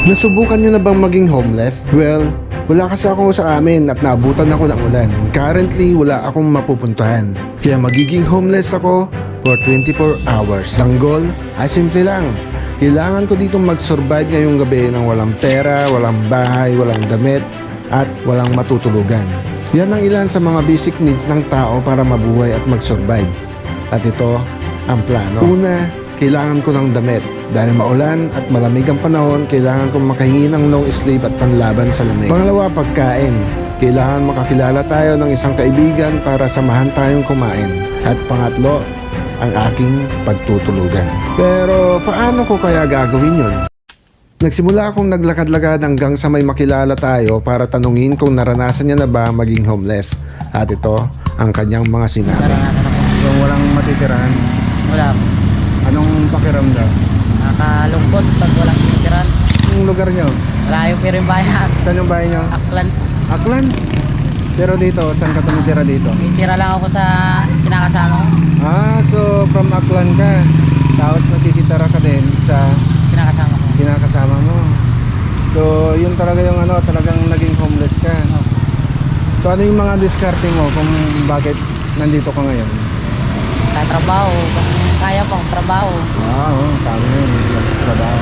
Nasubukan nyo na bang maging homeless? Well, wala kasi ako sa amin at naabutan ako ng ulan and currently wala akong mapupuntahan. Kaya magiging homeless ako for 24 hours. Ang goal ay simple lang. Kailangan ko dito mag-survive ngayong gabi ng walang pera, walang bahay, walang damit at walang matutulugan. Yan ang ilan sa mga basic needs ng tao para mabuhay at mag-survive. At ito ang plano. Una, kailangan ko ng damit. Dahil maulan at malamig ang panahon, kailangan kong makahingi ng long sleeve at panlaban sa lamig. Pangalawa, pagkain. Kailangan makakilala tayo ng isang kaibigan para samahan tayong kumain. At pangatlo, ang aking pagtutulugan. Pero paano ko kaya gagawin yun? Nagsimula akong naglakad-lakad hanggang sa may makilala tayo para tanungin kung naranasan niya na ba maging homeless. At ito ang kanyang mga sinabi. Naranasan ako. Kung walang matitiran, Wala. anong pakiramdam? Nakakalungkot pag walang tinitirhan. Yung lugar nyo? Malayo pero yung bayan. Saan yung bahay nyo? Aklan. Aklan? Pero dito, saan ka tumitira dito? May tira lang ako sa kinakasama ko. So from Aklan ka, tapos nakikitara ka din sa Kinakasama ko. kinakasama mo. So yun talaga yung talagang naging homeless ka. So ano yung mga discarding mo kung bakit nandito ka ngayon? Sa trabaho. Kung kaya pang trabaho. Tama yun. Trabaho.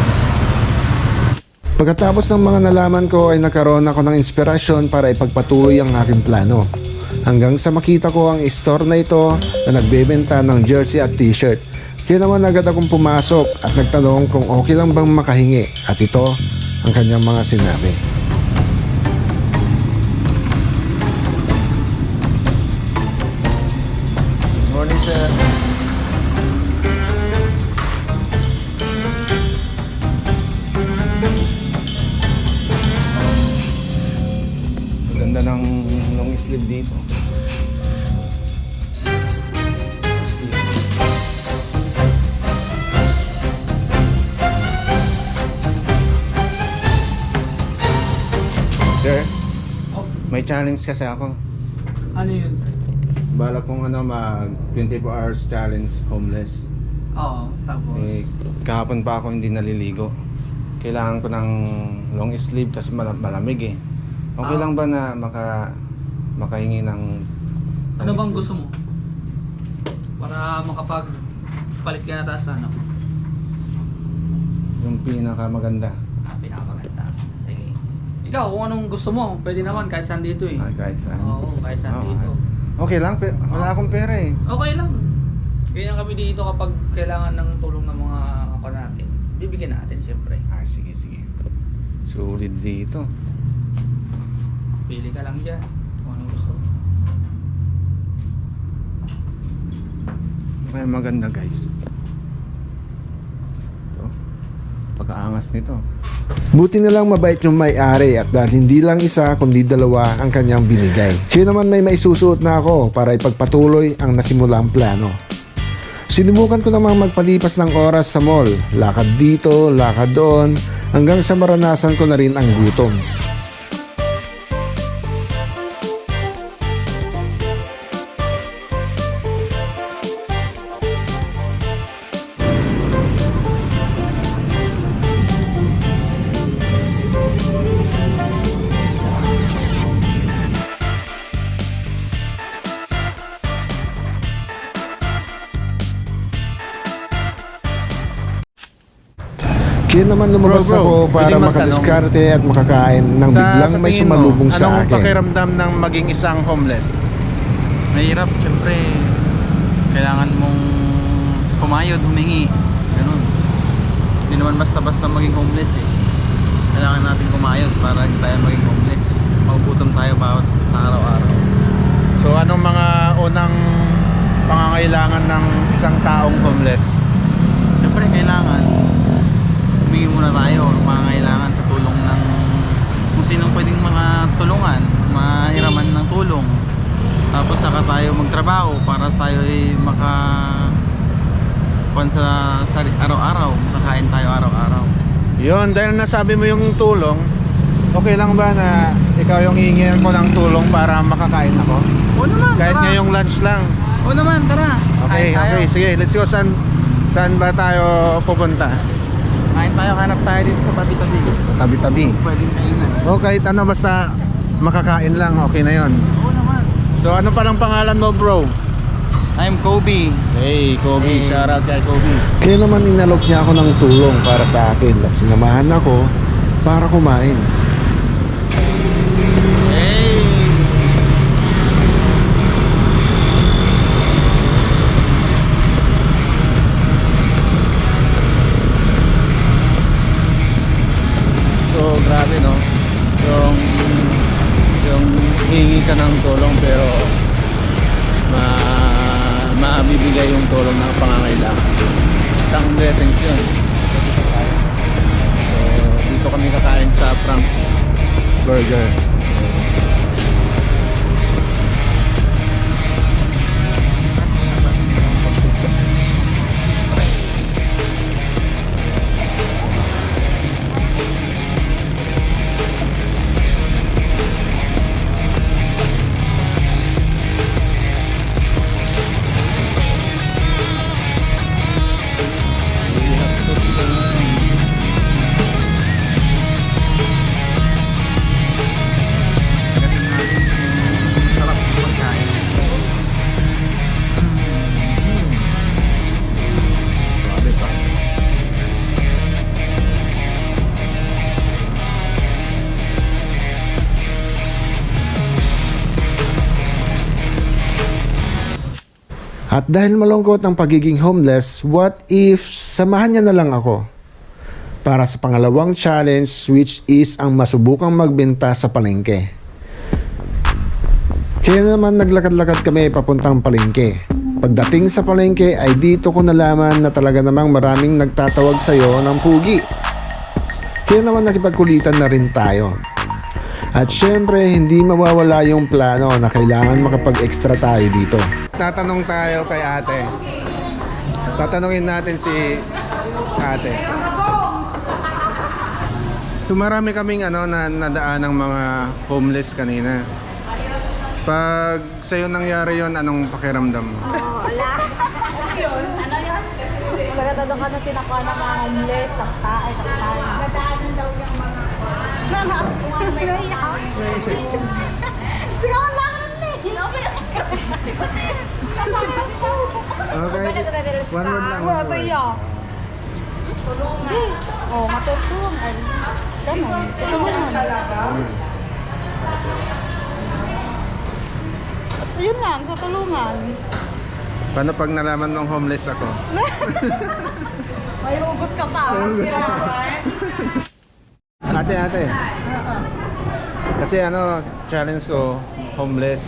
Pagkatapos ng mga nalaman ko ay nagkaroon ako ng inspirasyon para ipagpatuloy ang aking plano. Hanggang sa makita ko ang store na ito na nagbebenta ng jersey at t-shirt. Kaya naman agad akong pumasok at nagtanong kung okay lang bang makahingi. At ito ang kanyang mga sinabi. Morning, sir. Ganda ng long sleeve dito. Sir, may challenge kasi ako. Ano yun? Balak kong mag 24 hours challenge homeless. Oo, tapos Kahapon pa ako hindi naliligo. Kailangan ko ng long sleeve kasi malamig eh. Okay lang ba na makahingi ng ano long bang sleeve? gusto mo? Para makapagpalit ka na taas sa ano? Yung pinakamaganda. Pinakamaganda. Sige. Ikaw, kung anong gusto mo, pwede naman kahit saan dito eh. Kahit saan. Oo, kahit saan dito. Okay lang, wala akong pera eh. Okay lang. Ganyan kami dito kapag kailangan ng tulong ng mga kapwa natin. Bibigyan natin siyempre. Sige. Sulit dito. Pili ka lang dyan kung anong gusto mo. Kaya maganda guys. Ito. Pagkaangas nito. Buti na lang mabait yung may-ari at dahil hindi lang isa kundi dalawa ang kanyang binigay. Siya naman may maisusuot na ako para ipagpatuloy ang nasimulang plano. Sinubukan ko namang magpalipas ng oras sa mall. Lakad dito, lakad doon, hanggang sa maranasan ko na rin ang gutom. Kaya naman lumabas ako para pwedeng makadiskarte at makakain nang biglang may tingin mo, sumalubong sa anong akin. pakiramdam ng maging isang homeless? Mahirap, syempre. Kailangan mong kumayod, humingi. Ganun. Hindi naman basta-basta maging homeless eh. Kailangan natin kumayod para hindi tayo maging homeless. Magugutom tayo bawat araw-araw. So anong mga unang pangangailangan ng isang taong homeless? Syempre, kailangan humingi muna tayo ng pangangailangan sa tulong ng kung sinong pwedeng mga tulungan, mahiraman ng tulong. Tapos saka tayo magtrabaho para tayo ay sa araw-araw, makakain tayo araw-araw. Yun, dahil nasabi mo yung tulong, okay lang ba na ikaw yung hihingihan ko ng tulong para makakain ako? Oo naman, Kahit tara. ngayong lunch lang. Oo naman, tara. Okay, Kain tayo. okay, sige, let's go. Saan ba tayo pupunta? Kain tayo, hanap tayo dito sa tabi-tabi. Tabi-tabi. Pwedeng kainan. O kahit ano, basta makakain lang, okay na yon. Oo naman. So ano palang pangalan mo, bro? I'm Kobe. Hey, Kobe. Hey. Shoutout kay Kobe. Kaya naman inalok niya ako ng tulong para sa akin at sinamahan ako para kumain. Hey! So, grabe no? Yung hingi ka ng tulong pero mabibigay yung tulong ng pangangailangan. Isang blessings yun. So, dito kami kakain sa Frank's Burger. Sarap ng pagkain. Grabe pa. At dahil malungkot ang pagiging homeless, what if samahan niya na lang ako? Para sa pangalawang challenge, which is ang masubukang magbenta sa palengke. Kaya naman naglakad-lakad kami papuntang palengke. Pagdating sa palengke ay dito ko nalaman na talaga namang maraming nagtatawag sa'yo ng pugi. Kaya naman nakipagkulitan na rin tayo. At syempre, hindi mawawala yung plano na kailangan makapag-extra tayo dito. Tatanong tayo kay ate. Tatanungin natin si ate. So marami kaming na nadaan ng mga homeless kanina. Pag sa'yo nangyari yon, anong pakiramdam mo? Pagkatadong ka na tinakuha ng mga homeless, taktay. Nadaanan daw yung mga sigawan lang rin Okay. One word lang. One word. tulungan. Oh, matutulungan. Ganun. Tutulungan. Yun lang, tutulungan. Paano pag nalaman mong homeless ako? May hugot ka pa. Ate. Kasi challenge ko, homeless.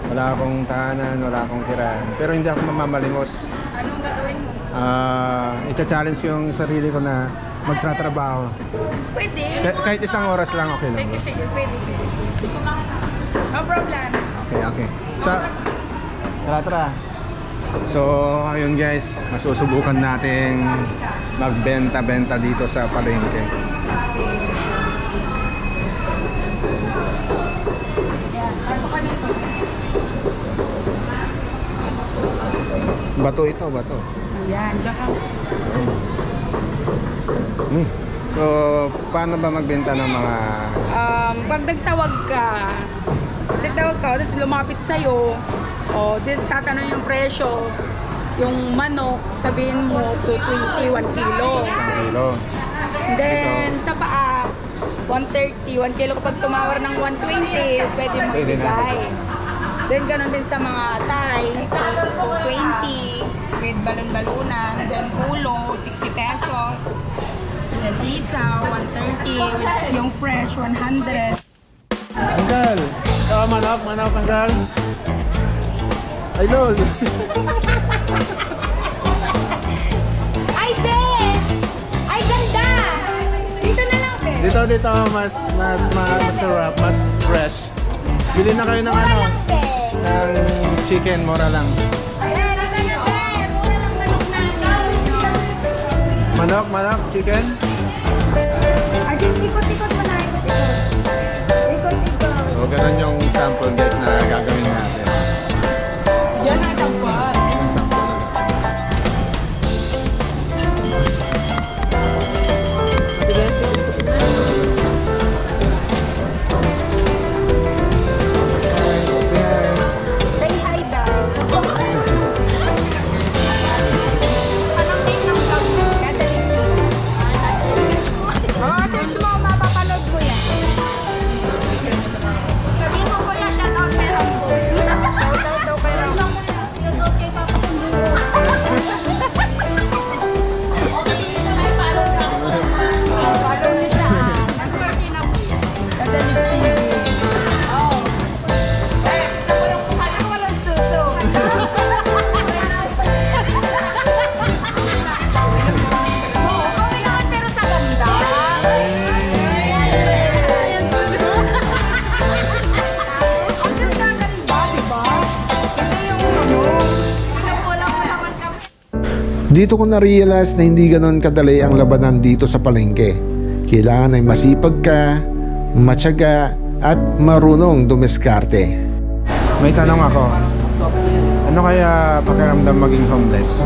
Wala akong tahanan, wala akong tirahan. Pero hindi ako mamamalimos. Anong gagawin mo? Ita-challenge ko yung sarili ko na magtratrabaho. Pwede. Kahit isang oras lang, okay lang. Sige, pwede. No problem. Okay. Tara. So, ayun guys, masusubukan nating magbenta-benta dito sa palengke. Bato ito, bato. Yan, baka. So, paano ba magbenta ng mga... Pag nagtawag ka, tapos lumapit sa'yo, this tatanong yung presyo, yung manok, sabihin mo, 220, 1 kilo. 1 kilo? Then, sa paa, 130, 1 kilo. Kapag tumawar ng 120, pwede mo Pwede na. ibigay. Then, ganun din sa mga Thai, 220, with balon-balunan. Then, ulo, 60 pesos. Then, isaw, 130, with yung fresh, 100. Anggal! Manok, Anggal! Ay, lol! Ay, bes! Ay, ganda! Dito na lang, bes. Dito, mas masarap, mas fresh. Bili na kayo ng Mura lang, bes. ng chicken, mura lang. Ayan, ang ganda, bes. Mura lang manok natin. Manok, chicken? Ay, ikot-ikot mo na, ikot-ikot. So, ganun yung sample guys na gagawin natin. Yan ang tampal. Yung sample. Dito ko na-realize na hindi ganon kadali ang labanan dito sa palengke. Kailangan ay masipag ka, matyaga, at marunong dumiskarte. May tanong ako. Ano kaya pakiramdam maging homeless?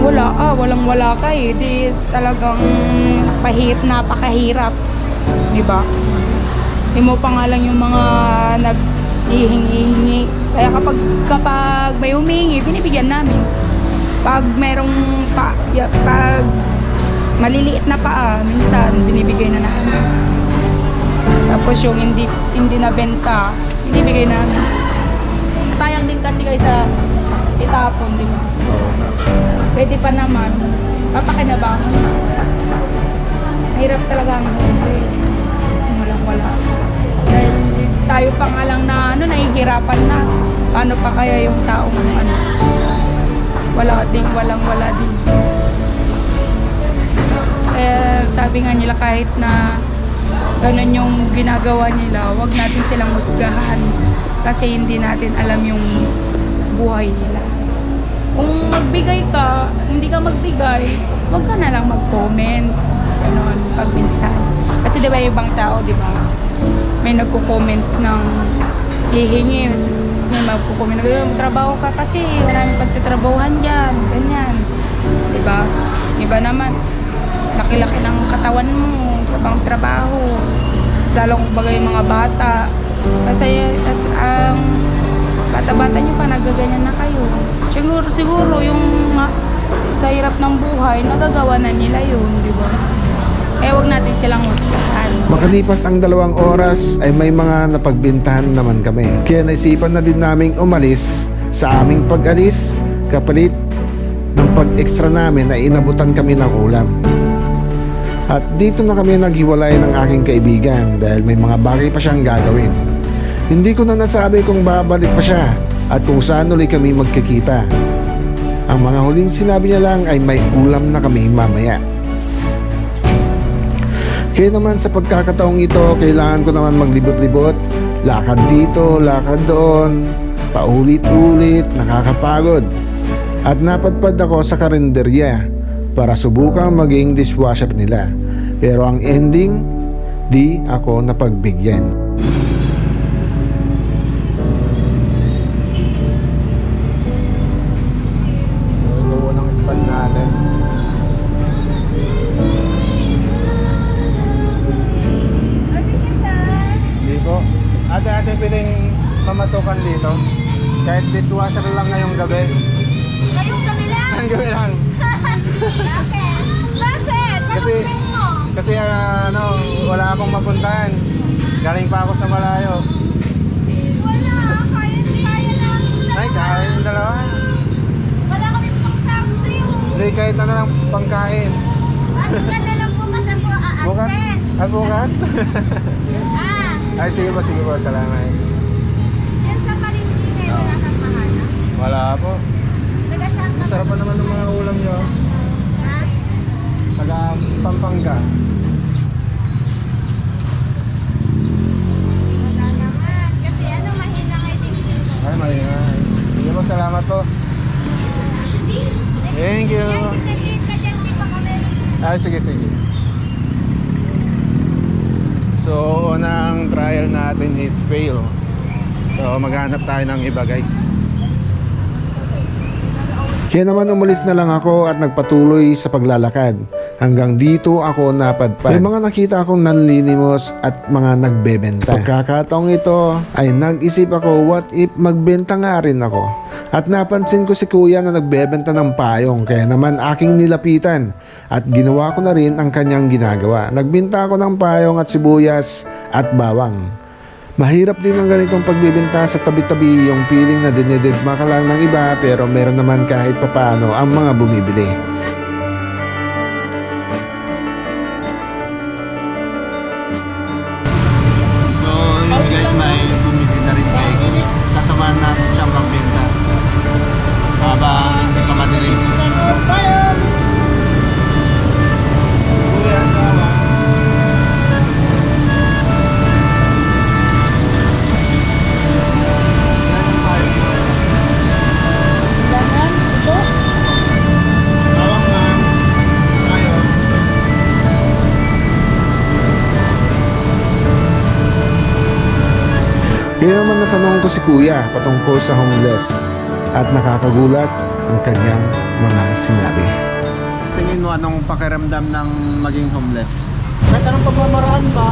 Walang-wala ka eh. Di talagang napakahirap. Diba? Di mo pa nga lang yung mga naghihingi. Kaya kapag may humingi, binibigyan namin. Pag merong pag maliliit na paa, minsan binibigay na namin. Tapos yung hindi nabenta, binibigay namin. Sayang din kasi guys sa itapon, di ba? Pwede pa naman, papakinabangan. Hirap talaga ang buhay. Walang-wala. Dahil tayo pa nga lang na nahihirapan na. Paano pa kaya yung taong walang-wala din. Sabi nga nila kahit na ganun yung ginagawa nila, wag natin silang husgahan kasi hindi natin alam yung buhay nila. Kung magbigay ka, hindi ka magbigay, wag ka na lang mag-comment. Ganon, pag minsan. Kasi diba yung ibang tao, diba? May nagko-comment ng hihingi, may magko-comment ng trabaho ka kasi maraming pagtitrabahuhan dyan, ganyan. Diba? Iba naman, laki-laki ng katawan mo, pang trabaho. Lalong kumbaga yung mga bata. Kasi ang bata-bata nyo pa, nagaganyan na kayo. Siguro yung sa hirap ng buhay, nagagawa na nila yun, di ba? Kaya wag natin silang husgahan. Makalipas ang 2 oras ay may mga napagbintahan naman kami. Kaya naisipan na din naming umalis. Sa aming pag-alis, kapalit ng pag-extra namin ay inabutan kami ng ulam. At dito na kami naghiwalay ng aking kaibigan dahil may mga bagay pa siyang gagawin. Hindi ko na nasabi kung babalik pa siya at kung saan ulit kami magkikita. Ang mga huling sinabi niya lang ay may ulam na kami mamaya. Kaya naman sa pagkakataong ito, kailangan ko naman maglibot-libot. Lakad dito, lakad doon, paulit-ulit, nakakapagod. At napadpad ako sa karinderya para subukang maging dishwasher nila. Pero ang ending, di ako napagbigyan. Ito unang spot natin. Hindi po. Ate, piling mamasukan dito. Kahit dishwasher lang ngayong gabi. Ngayong gabi lang. Ngayong gabi lang. Bakit? Kasi wala akong mapuntahan. Galing pa ako sa malayo. Wala. Kaya lang. Ay, kaya yung dalawa. Wala kami pangsama sa'yo. Hindi, kahit na lang pangkain. Asukan na lang bukas ang Bukas? absent. Ay, bukas? Ah, Ay, sige po, salamat. yan sa palengke wala kang mahanap. Wala po. Taga saan ka? Masarap pa naman ng mga ulam nyo. Ha? Taga Pampanga. Wala naman. Kasi mahina nga yung tingin ko. Ay, maingay. Sige po, salamat po. Thank you. Yan, kita-late ka dyan, di ba kami? Ay, sige. So, unang trial natin is fail. So, maghanap tayo ng iba, guys. Kaya naman umalis na lang ako at nagpatuloy sa paglalakad. Hanggang dito ako napadpad. May mga nakita akong nanlilimos at mga nagbebenta. Pagkakataong ito ay nag-isip ako, what if magbenta nga rin ako? At napansin ko si kuya na nagbebenta ng payong, kaya naman aking nilapitan at ginawa ko na rin ang kanyang ginagawa. Nagbenta ako ng payong at sibuyas at bawang. Mahirap din ang ganitong pagbibenta sa tabi-tabi, yung feeling na dinididma ka lang ng iba pero meron naman kahit papaano ang mga bumibili. So, yun guys, may bumili na rin kayo. Sasamahan natin siyang magbenta. Habang hindi pa madilim. Buyas, bawang. Kaya naman natanong ko si kuya patungkol sa homeless at nakakagulat ang kanyang mga sinabi. Tingin mo anong pakiramdam ng maging homeless? Kahit anong pamamaraan ba,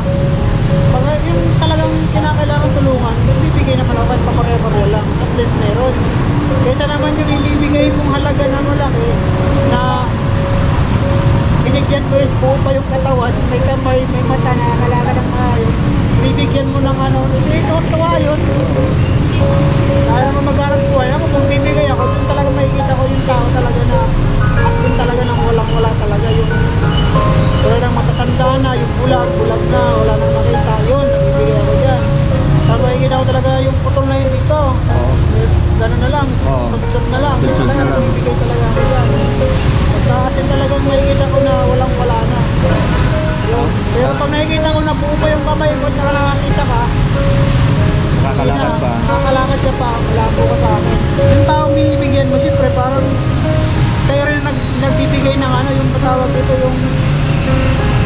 pag yung talagang kinakailangan tulungan, bibigay naman ako kahit papare-pare lang. At least meron. Kaysa naman yung ibibigay mong halaga na malaki na binigyan mo is buo pa yung katawan, may kamay, may mata na kailangan ng maayos. Bibigyan mo ng ano, hindi tuwa yun. Kaya naman maghanap buhay ako, kung bibigay ako, kung talaga makikita ko yung tao talaga na as in talaga nang walang-wala talaga yung wala nang matatanda na, yung bulag na, wala nang makita, yun, nagbibigay ako dyan. Tapos makikita ko talaga yung putol na yun dito. Gano'n na lang, sub-sub na lang. Sub-sub na lang. Nagbibigay talaga ako dyan. Pagka as in talagang makikita ko na walang-wala na. Yun. Pero pag nakikita ko na buo pa yung kamay ko at nakakakita ka, Nakakalakad pa. nakakalakad ka pa, malabo ka sa akin. Yung taong binibigyan mo, siyempre parang kayo rin nagbibigay ng ano, yung patawag dito, yung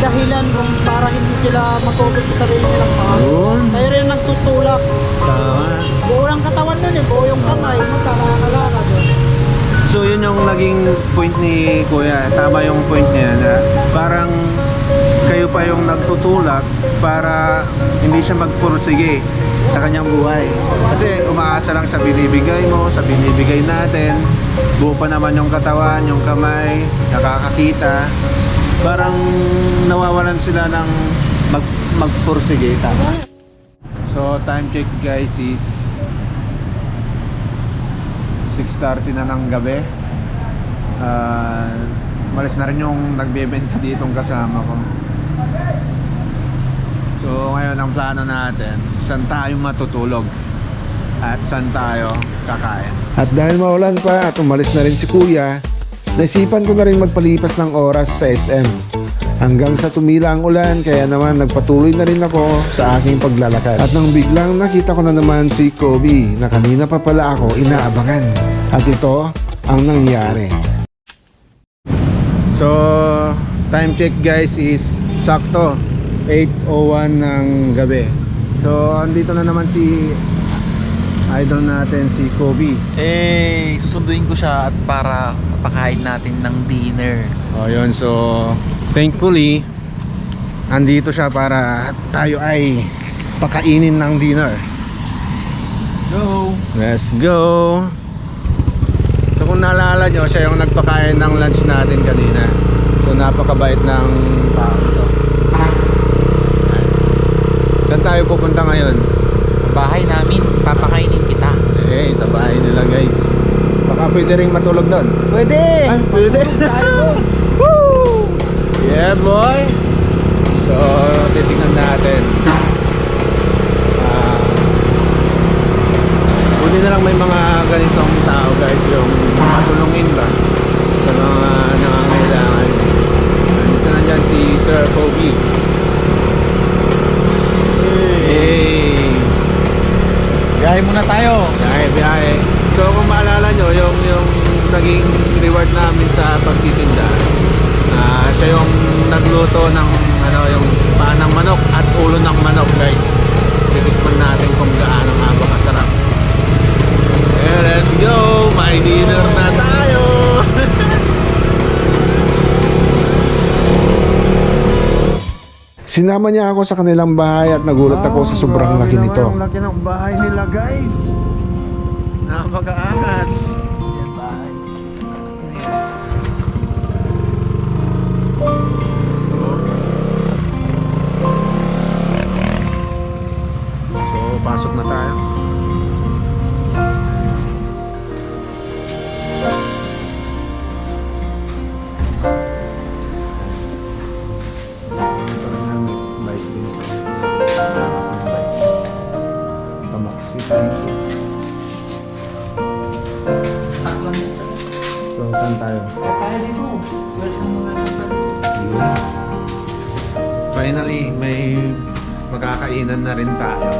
dahilan kung para hindi sila mag-focus sa sarili nilang mga. Kayo rin nagtutulak. Tama. Buo lang katawan nun eh, buo yung kamay mo, nakakalakad. So yun yung naging point ni Kuya. Tama yung point niya na parang kayo pa yung nagtutulak para hindi siya magpursige sa kanyang buhay. Kasi umaasa lang sa binibigay mo, sa binibigay natin. Buo pa naman yung katawan, yung kamay, nakakakita. Parang nawawalan sila ng magpursige. Tama. So time check guys is 6:30 na ng gabi. Malis na rin yung nagbebenta ditong kasama ko. So ngayon ang plano natin, saan tayo matutulog at saan tayo kakain. At dahil maulan pa at umalis na rin si kuya, naisipan ko na rin magpalipas ng oras sa SM. Hanggang sa tumila ang ulan, kaya naman nagpatuloy na rin ako sa aking paglalakad. At nang biglang nakita ko na naman si Kobe na kanina pa pala ako inaabangan. At ito ang nangyari. So, time check guys is sakto 8:01 ng gabi. So, andito na naman si idol natin, si Kobe. Susunduin ko siya at para pakain natin ng dinner. O yun, so thankfully andito siya para tayo ay pakainin ng dinner. Go! Let's go! So kung naalala nyo, siya yung nagpakain ng lunch natin kanina. So napakabait ng tao ito. Saan tayo pupunta ngayon? Bahay namin, papakainin kita. Eh, sa bahay nila guys. Baka pwede ring matulog doon. Pwede! Ay, pwede! Woo! Yeah boy! So, titingnan natin. Buti na lang may mga ganitong tao guys, yung matulungin ba sa mga nangangailangan. Isa nandyan si Sir Kobe. Hey! Biyahe muna tayo. Biyahe. So kung maalala nyo, yung naging reward namin sa pagtitinda, siya yung nagluto ng yung paa ng manok at ulo ng manok guys. Titikman natin kung gaano nga ba kasarap. Okay, let's go! May dinner na tayo! Sinama niya ako sa kanilang bahay at nagulat ako sa sobrang laki nito. Ang laki ng bahay nila guys. Napakaangas. So, pasok na tayo. So, saan tayo? Finally, may magkakainan na rin tayo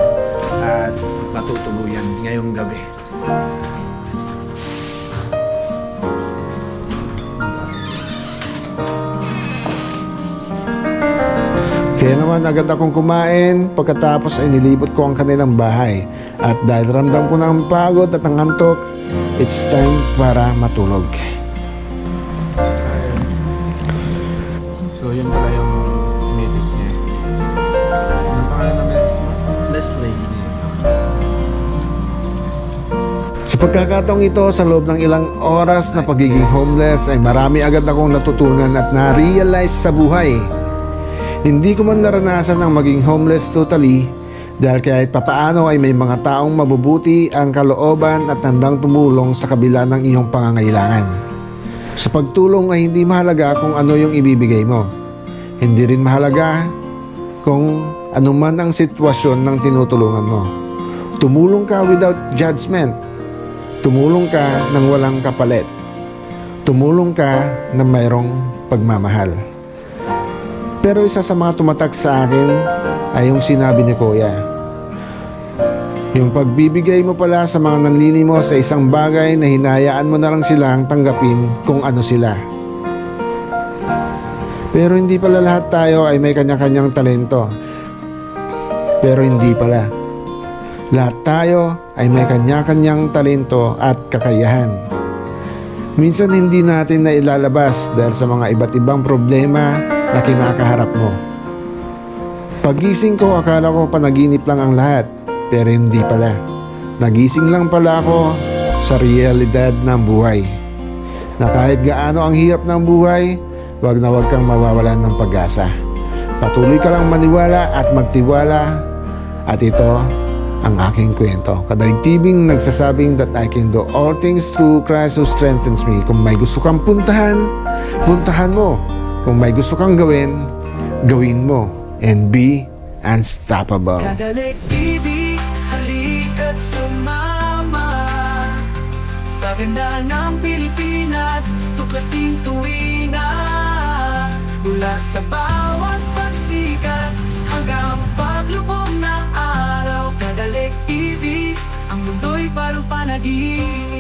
at matutuluyan ngayong gabi. Kaya naman agad akong kumain, pagkatapos ay nilibot ko ang kanilang bahay At dahil ramdam ko na ang pagod at ang antok, it's time para matulog. So yun pala yung message niya. Anong pangalan ng message mo? Leslie. Sa pagkakataong ito, sa loob ng ilang oras na pagiging homeless ay marami agad akong natutunan at na-realize sa buhay. Hindi ko man naranasan ang maging homeless totally dahil kahit papaano ay may mga taong mabubuti ang kalooban at handang tumulong sa kabila ng iyong pangangailangan. Sa pagtulong ay hindi mahalaga kung ano yung ibibigay mo. Hindi rin mahalaga kung ano man ang sitwasyon ng tinutulungan mo. Tumulong ka without judgment. Tumulong ka nang walang kapalit. Tumulong ka na mayroong pagmamahal. Pero isa sa mga tumatak sa akin ay yung sinabi ni Kuya. Yung pagbibigay mo pala sa mga nanlilimo sa isang bagay na hinayaan mo na lang silang tanggapin kung ano sila. Pero hindi pala lahat tayo ay may kanya-kanyang talento. Pero hindi pala. Lahat tayo ay may kanya-kanyang talento at kakayahan. Minsan hindi natin na ilalabas dahil sa mga iba't ibang problema na kinakaharap mo. Pagising ko, akala ko panaginip lang ang lahat, pero hindi pala. Nagising lang pala ako sa realidad ng buhay. Na kahit gaano ang hirap ng buhay, wag na wag kang mawawalan ng pag-asa. Patuloy ka lang maniwala at magtiwala. At ito ang aking kwento. Kadaigtibing nagsasabing that I can do all things through Christ who strengthens me. Kung may gusto kang puntahan, puntahan mo. Kung may gusto kang gawin, gawin mo. And be unstoppable. Kadalik TV, halika't sumama sa ganda ng Pilipinas, tuklasin tuwina mula sa bawat pagsikat hanggang paglubog ng araw. Kadalik TV, ang mundo'y parang panaginip.